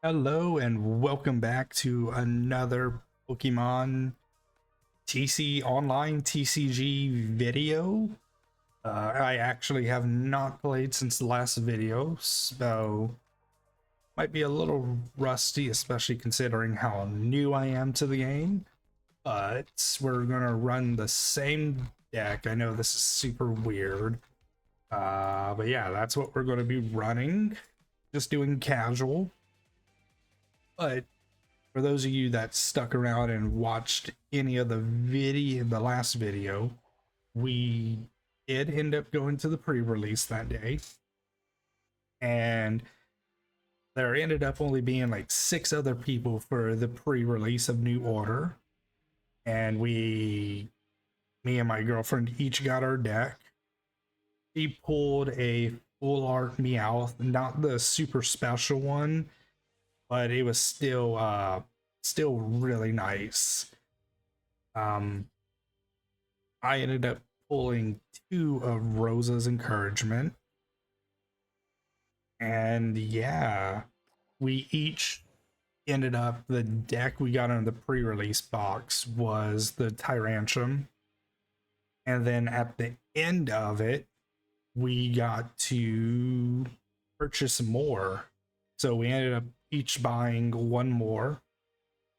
Hello and welcome back to another Pokemon online TCG video. I actually have not played since the last video, so might be a little rusty, especially considering how new I am to the game. But we're gonna run the same deck. I know this is super weird, but yeah, that's what we're gonna be running. Just doing casual. But for those of you that stuck around and watched any of the last video, we did end up going to the pre-release that day. And there ended up only being like 6 other people for the pre-release of New Order. And me and my girlfriend each got our deck. She pulled a full art Meowth, not the super special one, but it was still really nice. I ended up pulling 2 of Rosa's Encouragement, and yeah, we each ended up, the deck we got in the pre-release box was the Tyrantrum, and then at the end of it we got to purchase more, so we ended up each buying 1 more,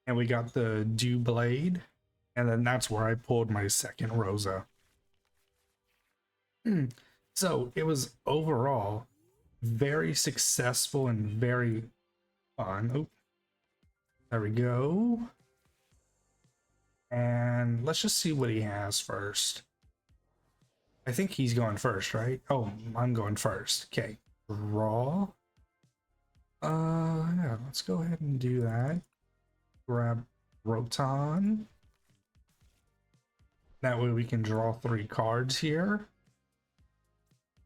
and we got the Dew Blade, and then that's where I pulled my second Rosa. So it was overall very successful and very fun. Oh, there we go. And let's just see what he has first. I think he's going first, right? Oh, I'm going first. Okay, draw. Yeah, let's go ahead and do that. Grab Rotom. That way we can draw 3 cards here.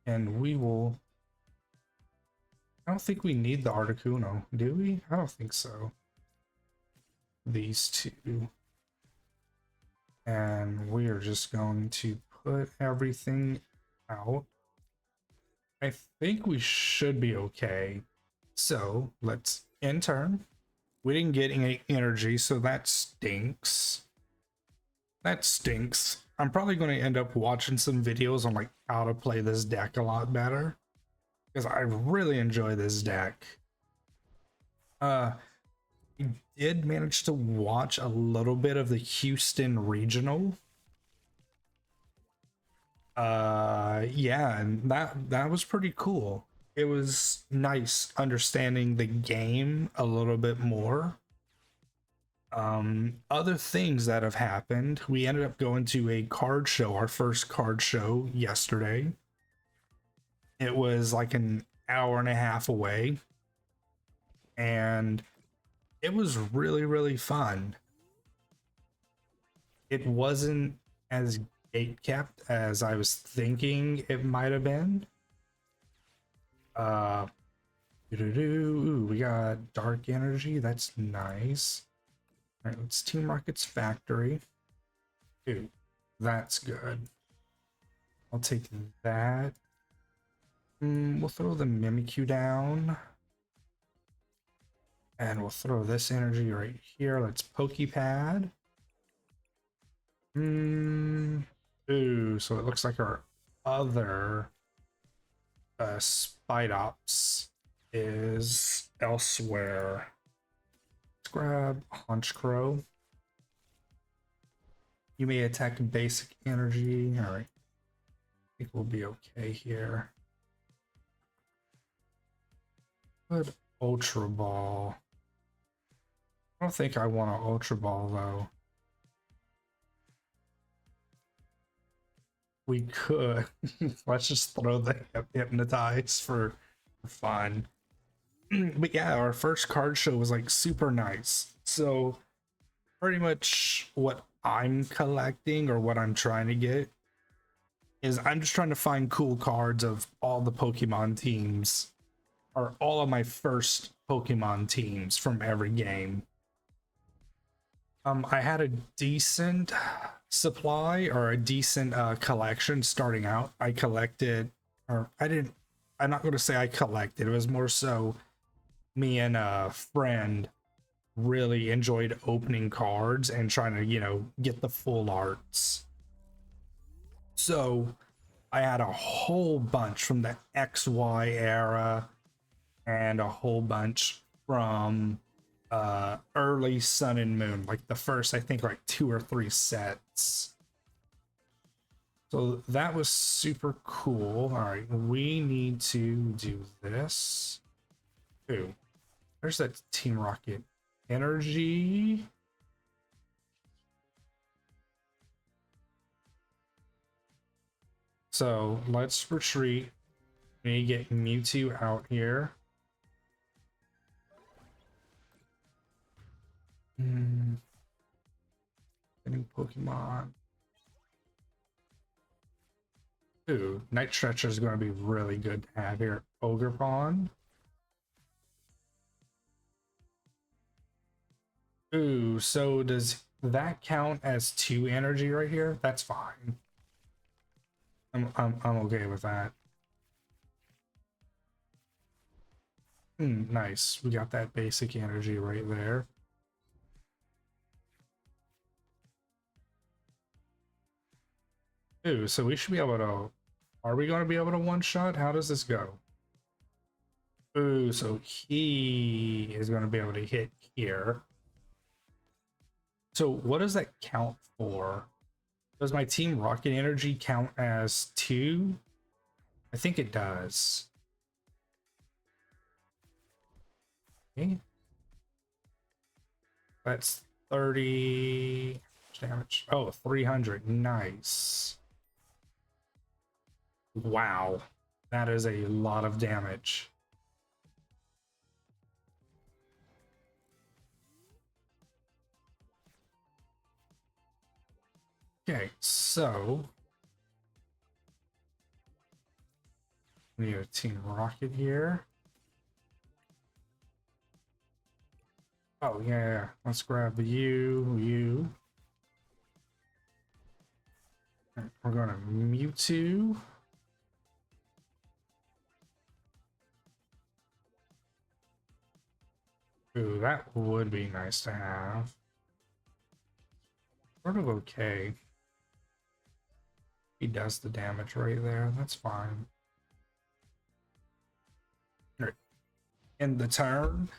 And we will... I don't think we need the Articuno, do we? I don't think so. These 2. And we are just going to put everything out. I think we should be okay. So let's end turn. We didn't get any energy, so that stinks. That stinks. I'm probably going to end up watching some videos on like how to play this deck a lot better, because I really enjoy this deck. I did manage to watch a little bit of the Houston regional. Yeah, and that was pretty cool. It was nice understanding the game a little bit more. Other things that have happened, we ended up going to a card show, our first card show yesterday. It was like an hour and a half away, and it was really fun. It wasn't as gate kept as I was thinking it might have been. Ooh, we got Dark Energy, that's nice. All right, let's Team Rocket's Factory. Ooh, that's good. I'll take that. We'll throw the Mimikyu down. And we'll throw this energy right here. Let's Pokepad. Ooh, so it looks like our other Spidops is elsewhere. Let's grab Honchkrow. You may attack basic energy. All right, I think we'll be okay here. Good Ultra Ball. I don't think I want an Ultra Ball though. We could. Let's just throw the Hypnotize for fun. But yeah, our first card show was like super nice. So pretty much what I'm collecting, or what I'm trying to get, is I'm just trying to find cool cards of all the Pokemon teams, or all of my first Pokemon teams from every game. I had a decent supply, or a decent collection starting out. I collected, or I'm not going to say I collected, it was more so me and a friend really enjoyed opening cards and trying to, you know, get the full arts. So I had a whole bunch from the XY era and a whole bunch from early Sun and Moon, like the first, I think, like 2 or 3 sets. So that was super cool. All right, we need to do this. Ooh, there's that Team Rocket energy. So let's retreat. We need to get Mewtwo out here. Any Pokemon. Ooh, Night Stretcher is going to be really good to have here. OGERPON. Ooh, so does that count as 2 energy right here? That's fine. I'm okay with that. Nice. We got that basic energy right there. Ooh, so we should be able to... Are we going to be able to one-shot? How does this go? Ooh, so he is going to be able to hit here. So what does that count for? Does my Team Rocket energy count as 2? I think it does. Okay. That's 30 damage. Oh, 300. Nice. Wow. That is a lot of damage. Okay, so we need a Team Rocket here. Oh, yeah. Let's grab you. We're going to Mewtwo. Ooh, that would be nice to have. Sort of okay. He does the damage right there. That's fine. Right. In the turn.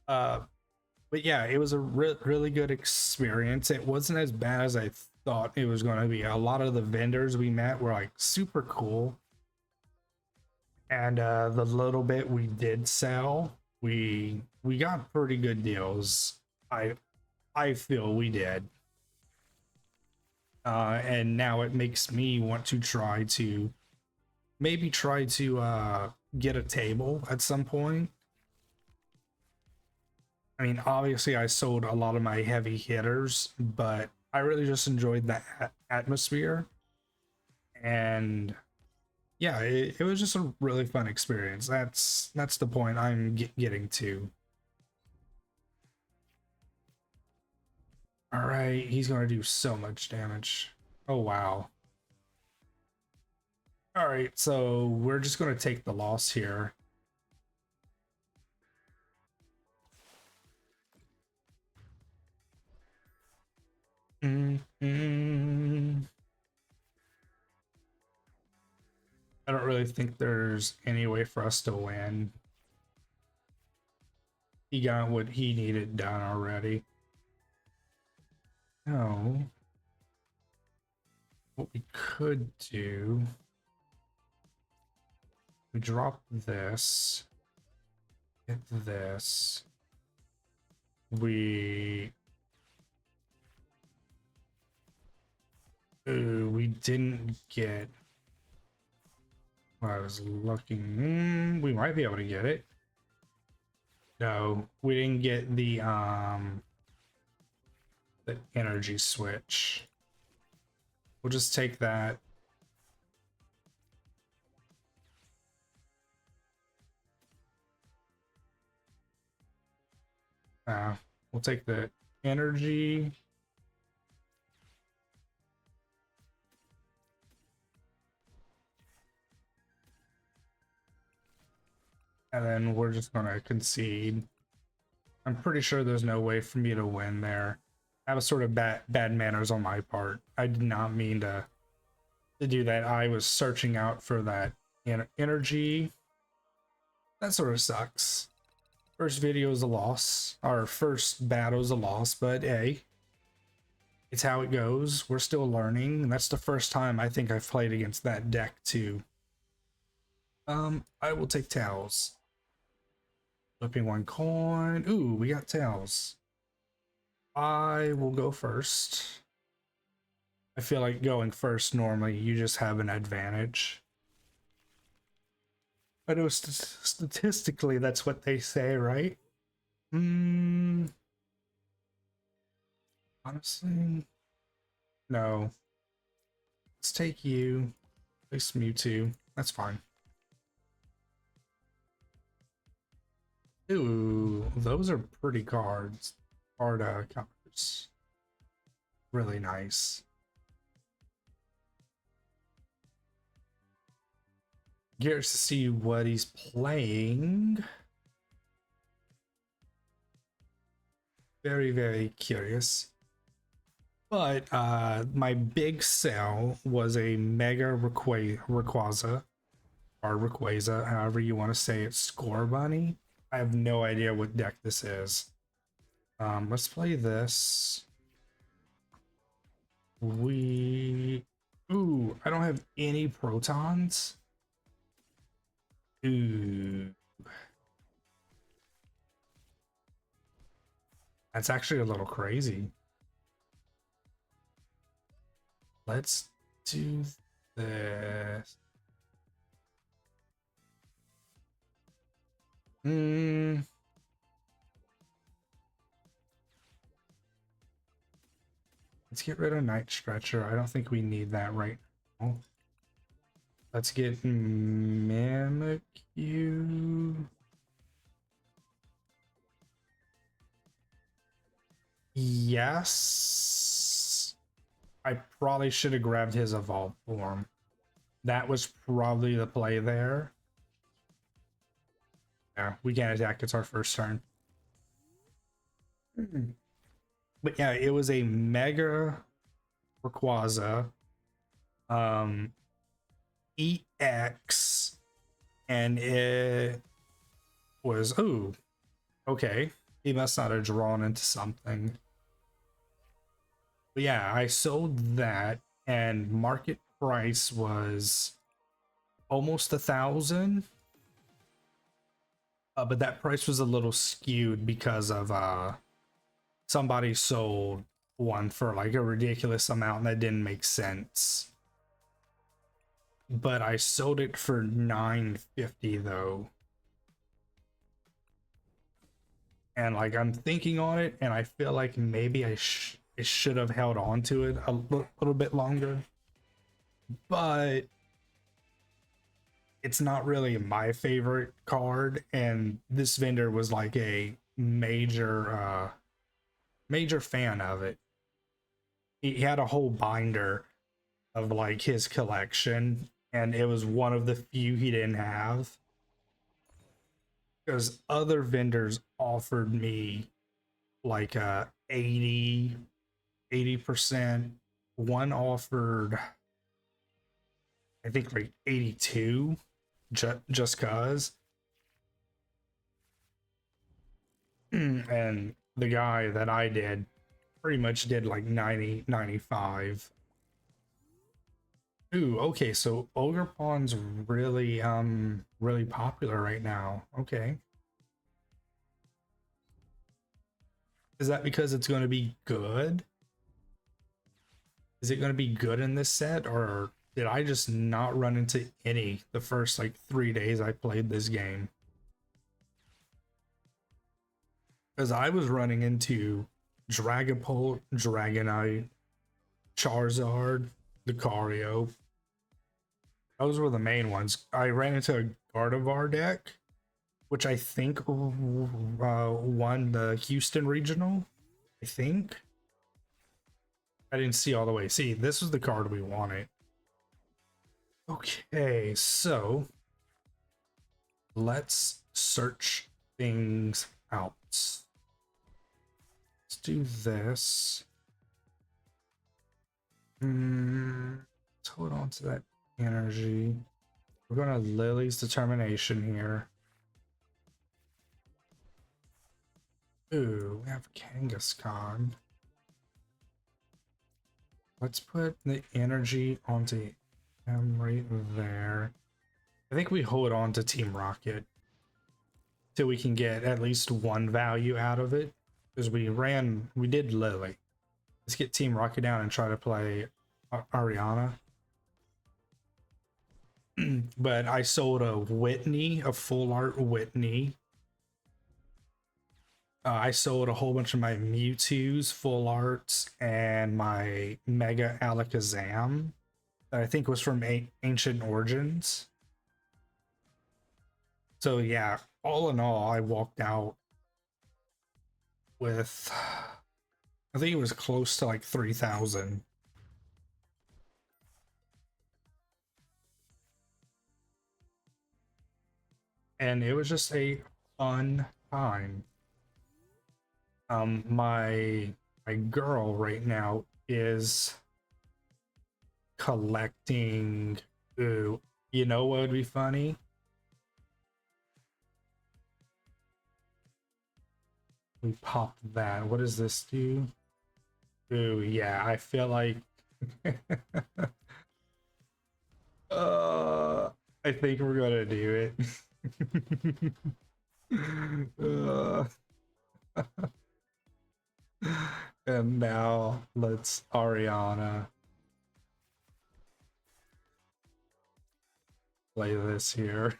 But yeah, it was a really good experience. It wasn't as bad as I thought it was going to be. A lot of the vendors we met were like super cool. And the little bit we did sell, we got pretty good deals. I feel we did. And now it makes me want to try to get a table at some point. I mean, obviously I sold a lot of my heavy hitters, but I really just enjoyed the atmosphere. And yeah, it was just a really fun experience. That's the point I'm getting to. All right, he's going to do so much damage. Oh, wow. All right, so we're just going to take the loss here. I don't really think there's any way for us to win. He got what he needed done already. No. What we could do, we drop this, hit this, we didn't get what I was looking. We might be able to get it. No, we didn't get the energy switch. We'll just take that. We'll take the energy. And then we're just gonna concede. I'm pretty sure there's no way for me to win there. That was sort of bad manners on my part. I did not mean to do that. I was searching out for that energy. That sort of sucks. First video is a loss. Our first battle is a loss, but hey, it's how it goes. We're still learning. And that's the first time I think I've played against that deck too. I will take tails. Flipping one coin. Ooh, we got tails. I will go first. I feel like going first normally you just have an advantage. I know statistically that's what they say, right? Honestly, no. Let's take you. Place Mewtwo. That's fine. Ooh, those are pretty cards. Counters. Really nice. Curious to see what he's playing. Very, very curious. But my big sell was a Mega Rayquaza, or Rayquaza, however you want to say it, Score Bunny. I have no idea what deck this is. Let's play this. Ooh, I don't have any protons. Ooh. That's actually a little crazy. Let's do this. Let's get rid of Night Stretcher. I don't think we need that right now. Let's get Mimikyu. Yes. I probably should have grabbed his evolved form. That was probably the play there. Yeah, we can't attack. It's our first turn. But yeah, it was a Mega Rayquaza EX, and it was, ooh, okay. He must not have drawn into something. But yeah, I sold that, and market price was almost 1,000. But that price was a little skewed because of somebody sold one for like a ridiculous amount and that didn't make sense. But I sold it for $950 though. And like I'm thinking on it, and I feel like maybe I should have held on to it a little bit longer. But it's not really my favorite card, and this vendor was like a major fan of it. He had a whole binder of like his collection, and it was one of the few he didn't have, because other vendors offered me like 80%. One offered I think like 82, just cause. And the guy that I did pretty much did like 90, 95. Ooh, okay, so OGERPON's really really popular right now. Okay. Is that because it's going to be good? Is it going to be good in this set, or did I just not run into any the first like 3 days I played this game? Because I was running into Dragapult, Dragonite, Charizard, Lucario. Those were the main ones. I ran into a Gardevoir deck, which I think won the Houston Regional. I think. I didn't see all the way. See, this was the card we wanted. Okay, so let's search things out. Let's do this. Let's hold on to that energy. We're gonna Lily's Determination here. Ooh, we have Kangaskhan. Let's put the energy onto him right there. I think we hold on to Team Rocket till we can get at least one value out of it. Because we did Lily. Let's get Team Rocket down and try to play Ariana. But I sold a Whitney, a full art Whitney. I sold a whole bunch of my Mewtwo's full arts and my Mega Alakazam that I think was from Ancient Origins. So yeah, all in all, I walked out with, I think it was close to like 3,000. And it was just a fun time. My girl right now is collecting. Ooh, you know what would be funny? We popped that. What does this do? Ooh, yeah, I feel like I think we're gonna do it. uh, and now let's Ariana play this here.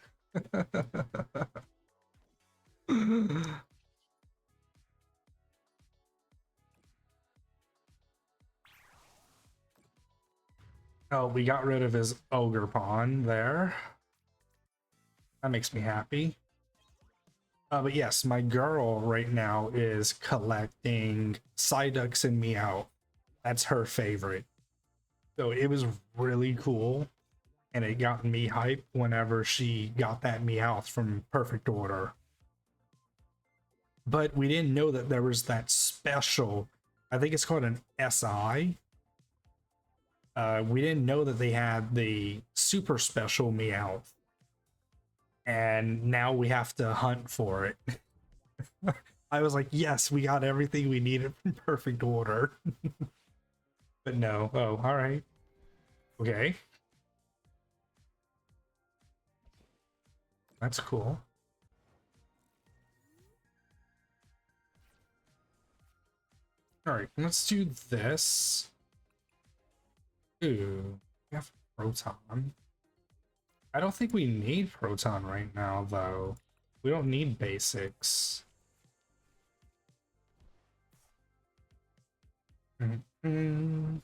Oh, we got rid of his OGERPON there. That makes me happy. But yes, my girl right now is collecting Psyducks and Meow. That's her favorite. So it was really cool. And it got me hype whenever she got that Meowth from Perfect Order. But we didn't know that there was that special, I think it's called an SI. We didn't know that they had the super special Meowth. And now we have to hunt for it. I was like, yes, we got everything we needed from Perfect Order. But no. Oh, all right. Okay. That's cool. All right, let's do this. Ooh, we have Proton. I don't think we need Proton right now, though. We don't need basics. Mm-hmm.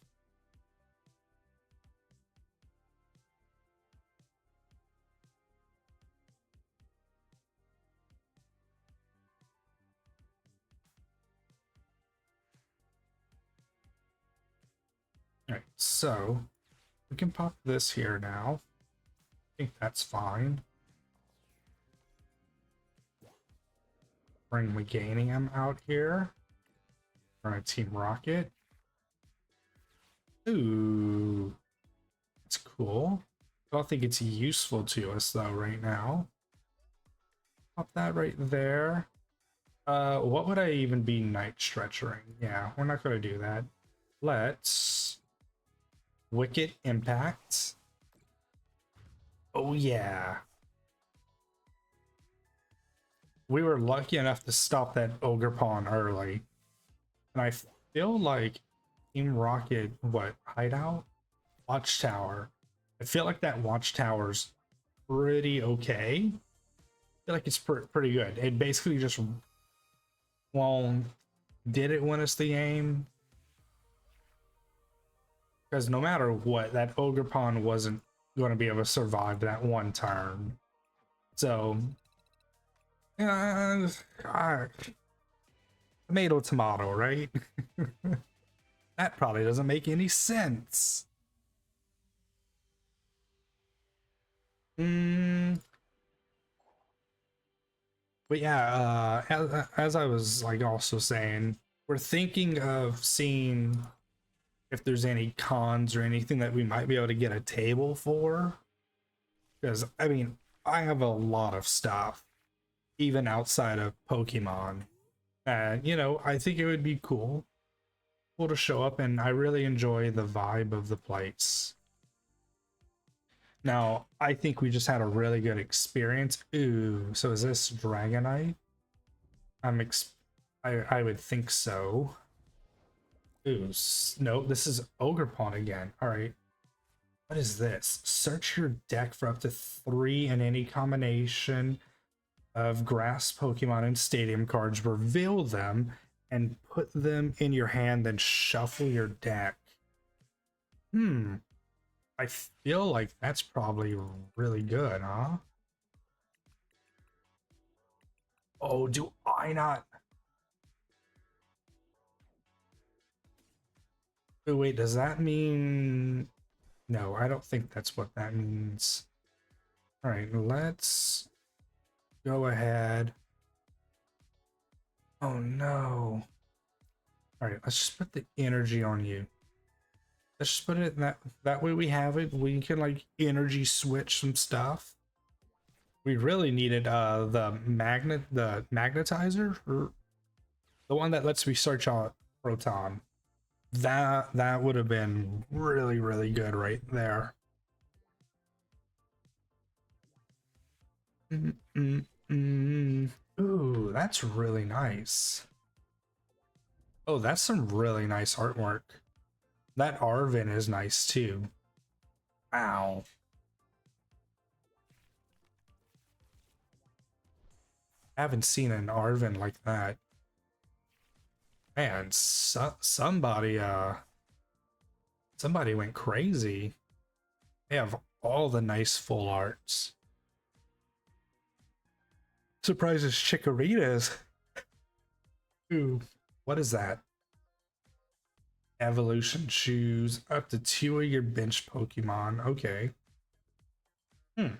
All right, so we can pop this here now. I think that's fine. Bring Meganium out here. We're gonna Team Rocket. Ooh, that's cool. I don't think it's useful to us though right now. Pop that right there. What would I even be night stretchering? Yeah, we're not gonna do that. Let's Wicked Impact. Oh yeah. We were lucky enough to stop that OGERPON early. And I feel like Team Rocket, what, hideout? Watchtower. I feel like that Watchtower's pretty okay. I feel like it's pretty good. It basically just, well, did it win us the game? Because no matter what, that OGERPON wasn't going to be able to survive that one turn. So, tomato, tomato, right? That probably doesn't make any sense. But yeah, as I was like also saying, we're thinking of seeing if there's any cons or anything that we might be able to get a table for. Because I mean, I have a lot of stuff, even outside of Pokemon. And you know, I think it would be cool to show up, and I really enjoy the vibe of the place. Now, I think we just had a really good experience. Ooh, so is this Dragonite? I would think so. Ooh, no, this is OGERPON again. All right. What is this? Search your deck for up to 3 in any combination of grass Pokemon and stadium cards. Reveal them and put them in your hand, then shuffle your deck. I feel like that's probably really good, huh? Oh, do I not? Oh, wait, does that mean... No, I don't think that's what that means. All right, let's go ahead. Oh, no. All right, let's just put the energy on you. Let's just put it in that way we have it. We can like energy switch some stuff. We really needed the magnetizer, or the one that lets me search on Proton. That would have been really good right there. Ooh, that's really nice. Oh, that's some really nice artwork. That Arvin is nice too. Wow. I haven't seen an Arvin like that. Man, somebody went crazy. They have all the nice full arts. Surprises Chikorita's. Ooh, what is that? Evolution shoes. Up to 2 of your bench Pokemon. Okay. Hmm.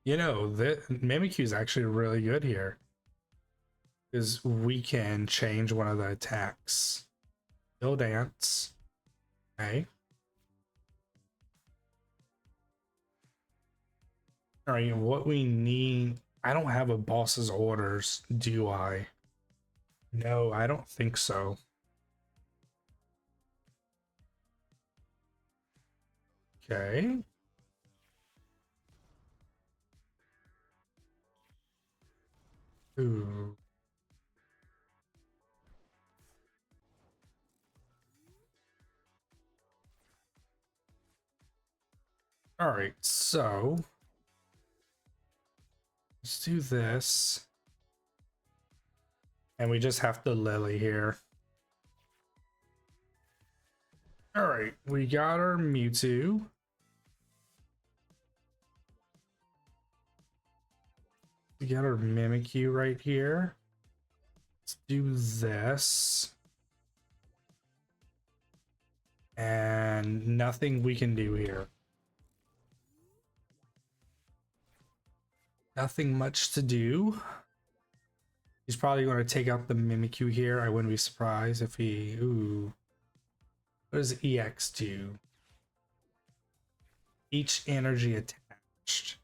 You know, the Mimikyu is actually really good here. Because we can change one of the attacks. Still dance. Okay. All right, what we need. I don't have a boss's orders, do I? No, I don't think so. Okay. Ooh. All right, so let's do this. And we just have to Lily here. All right, we got our Mewtwo. We got our Mimikyu right here. Let's do this. And nothing we can do here. Nothing much to do. He's probably going to take out the Mimikyu here. I wouldn't be surprised if he... Ooh. What does EX do? Each energy attached.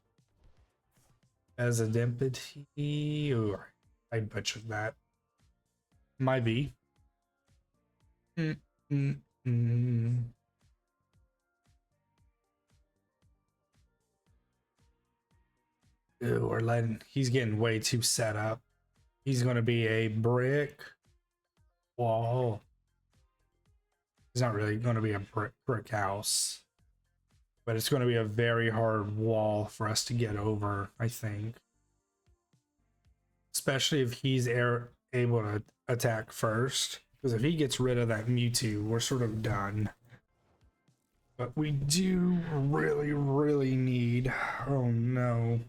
As a density... Ooh, I butchered that. Might be. Ooh, we're letting... He's getting way too set up. He's going to be a brick wall. He's not really going to be a brick house. But it's going to be a very hard wall for us to get over, I think. Especially if he's able to attack first. Because if he gets rid of that Mewtwo, we're sort of done. But we do really need... Oh no.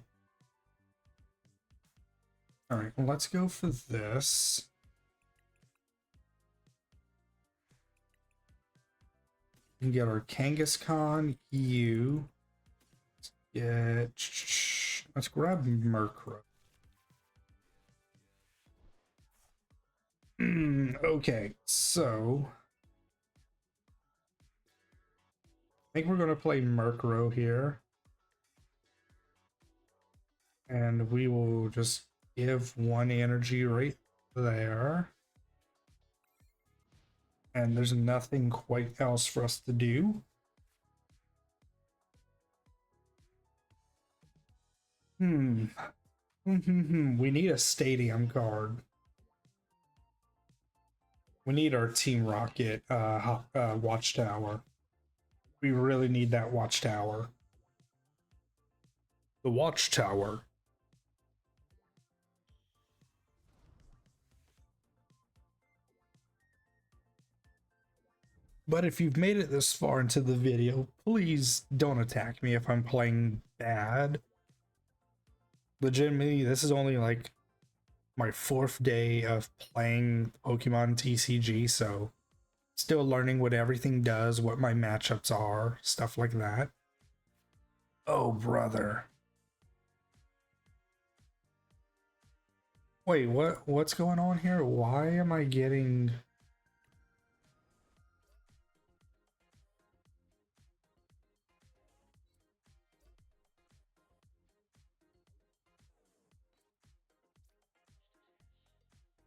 Alright, well, let's go for this. We can get our Kangaskhan, you. Get. Let's grab Murkrow. Okay, so I think we're gonna play Murkrow here. And we will just give one energy right there. And there's nothing quite else for us to do. We need a stadium card. We need our Team Rocket watchtower. We really need that watchtower. The watchtower. But if you've made it this far into the video, please don't attack me if I'm playing bad. Legitimately, this is only like my 4th day of playing Pokemon TCG, so still learning what everything does, what my matchups are, stuff like that. Oh, brother. Wait, what's going on here? Why am I getting...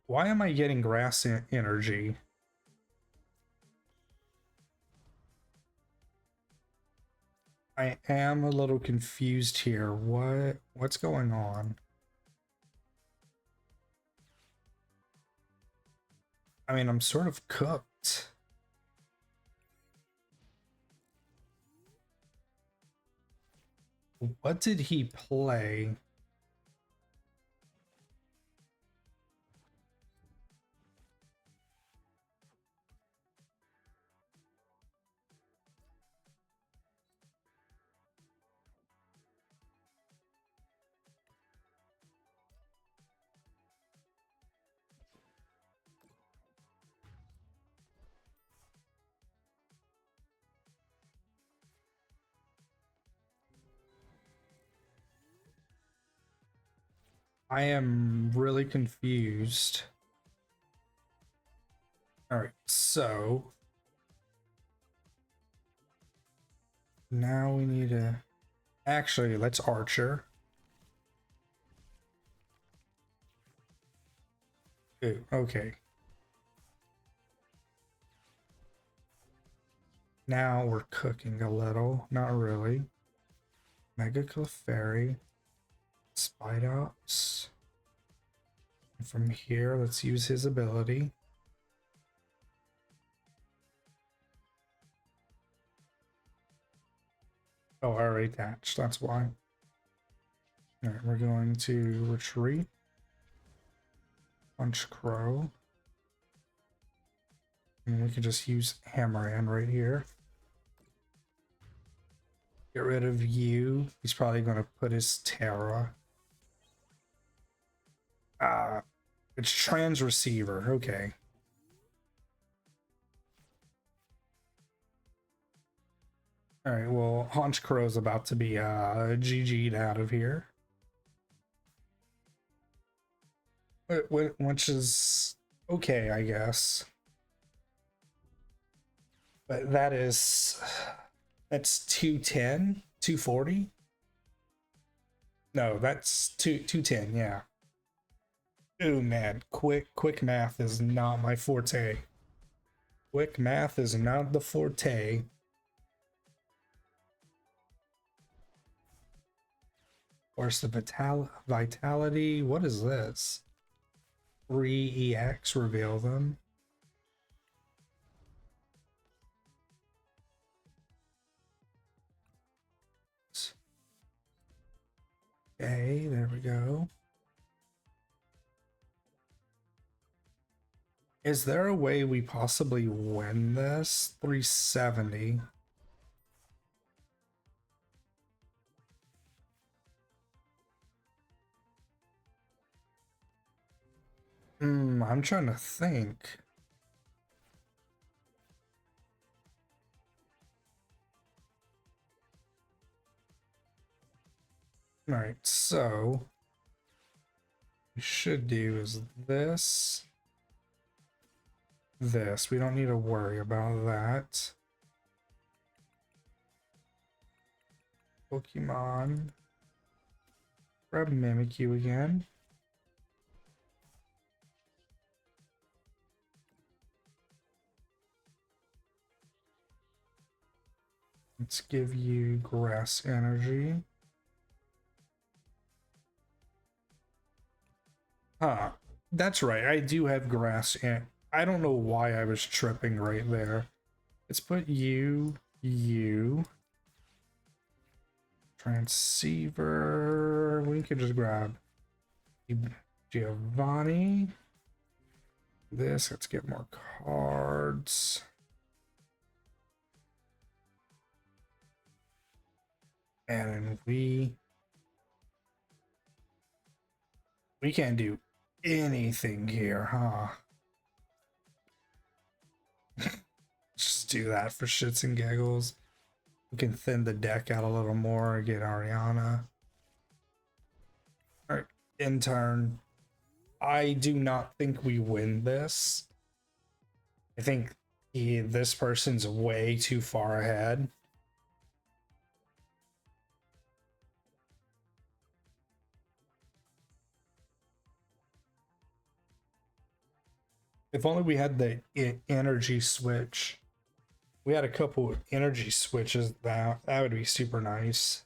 Why am I getting grass energy? I am a little confused here. What's going on? I mean, I'm sort of cooked. What did he play? I am really confused. All right, so now we need to actually let's Archer. Ooh, okay. Now we're cooking a little, not really. Mega Clefairy, Spidops. And from here, let's use his ability. Oh, I already attached, that's why. Alright, we're going to retreat. Punch Crow. And we can just use Hammerhand right here. Get rid of you. He's probably going to put his Terra. It's Trans Receiver. Okay. Alright, well, Haunch Crow's about to be GG'd out of here. Which is okay, I guess. But that's 210, 240. No, that's 210, yeah. Oh man, quick math is not my forte. Quick math is not the forte. Of course, the vitality. What is this? 3 EX, reveal them. Okay, there we go. Is there a way we possibly win this? 370. I'm trying to think. All right, so we should do is this. We don't need to worry about that. Pokemon. Grab Mimikyu again. Let's give you Grass Energy. Huh. That's right. I do have Grass, and I don't know why I was tripping right there. Let's put you. Transceiver. We can just grab Giovanni. This. Let's get more cards. And we can't do anything here, huh? Just do that for shits and giggles. We can thin the deck out a little more, get Ariana. All right, in turn. I do not think we win this. I think this person's way too far ahead. If only we had the energy switch. We had a couple of energy switches, that would be super nice.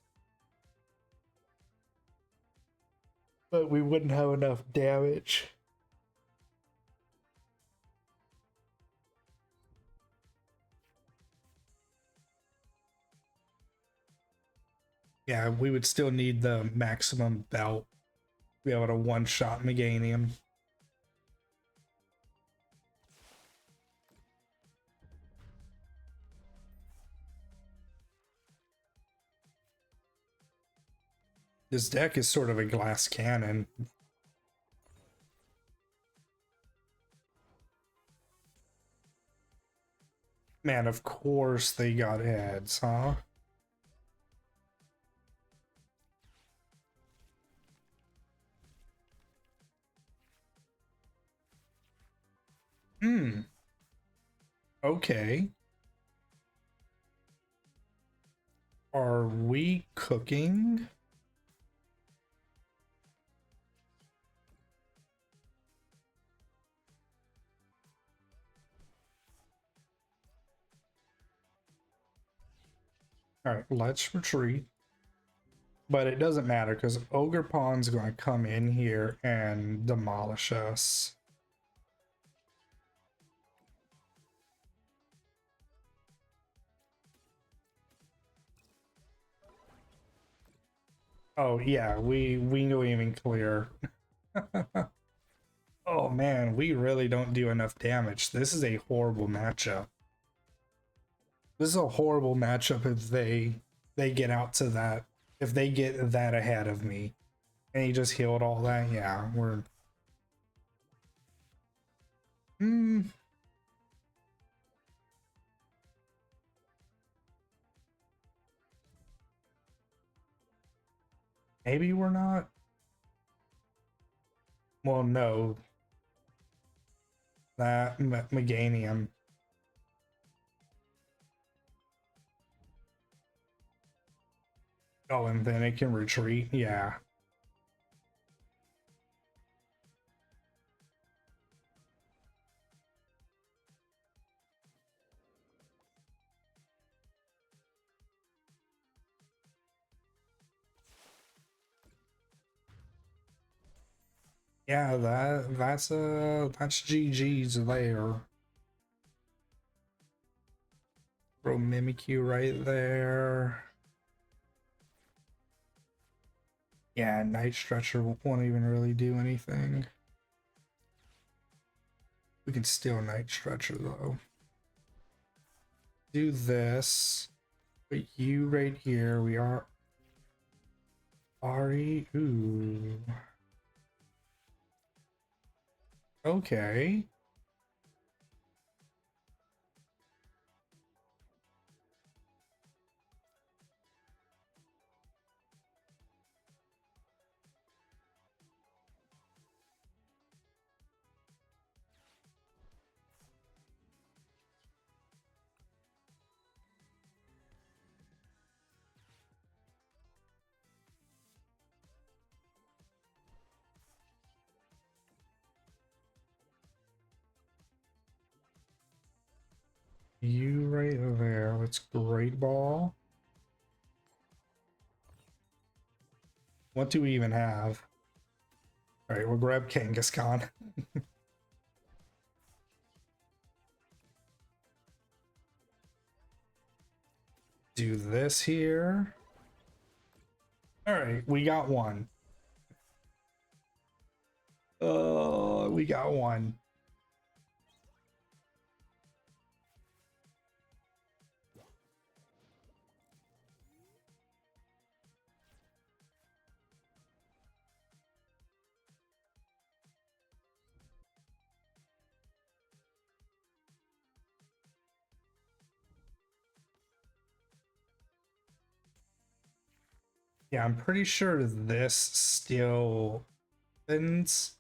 But we wouldn't have enough damage. Yeah, we would still need the maximum belt to be able to one-shot Meganium. This deck is sort of a glass cannon. Man, of course they got heads, huh? Hmm. Okay. Are we cooking? All right, let's retreat. But it doesn't matter because OGERPON's going to come in here and demolish us. Oh yeah, we don't even clear. Oh man, we really don't do enough damage. This is a horrible matchup. This is a horrible matchup if they get out to that, if they get that ahead of me. And he just healed all that. Yeah, we're maybe we're not. Well, no. That Meganium. Oh, and then it can retreat. Yeah. Yeah, that's GG's there. Throw Mimikyu right there. Yeah, Night Stretcher won't even really do anything. We can steal Night Stretcher though. Do this. Put you right here. We are Ari. Ooh. Okay. you right there. Let's Great Ball. What do we even have? All right, we'll grab Kangaskhan. Do this here. All right, we got one. Oh, we got one. Yeah, I'm pretty sure this still happens.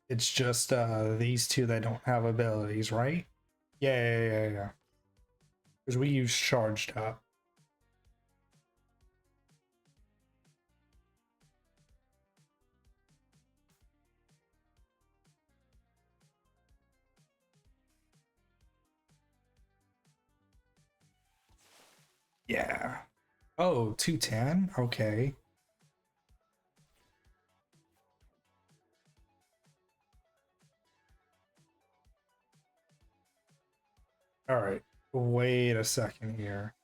It's just these two that don't have abilities, right? Yeah. Because we use charged up. Yeah. Oh, 210? Okay. All right. Wait a second here.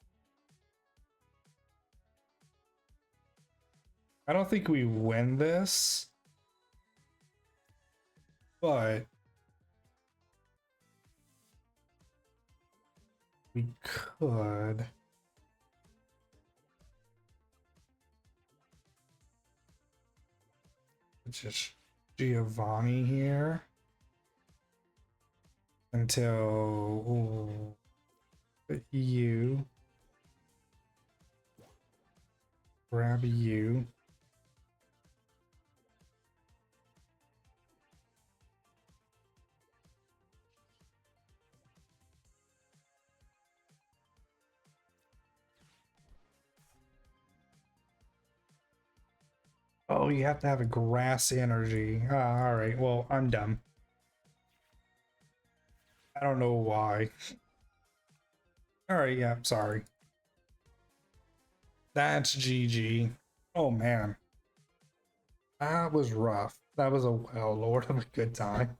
I don't think we win this, but we could. It's just Giovanni here until you grab you. Oh, you have to have a grass energy. All right, well, I'm dumb. I don't know why. All right, yeah, sorry. That's GG. Oh man, that was rough. That was a well lord of a good time.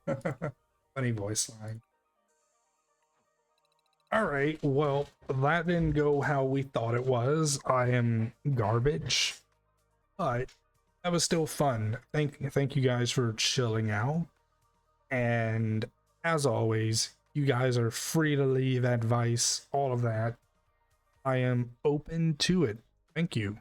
Funny voice line. All right, well, that didn't go how we thought it was. I am garbage, but that was still fun. Thank you guys for chilling out. And as always, you guys are free to leave advice, all of that. I am open to it. Thank you.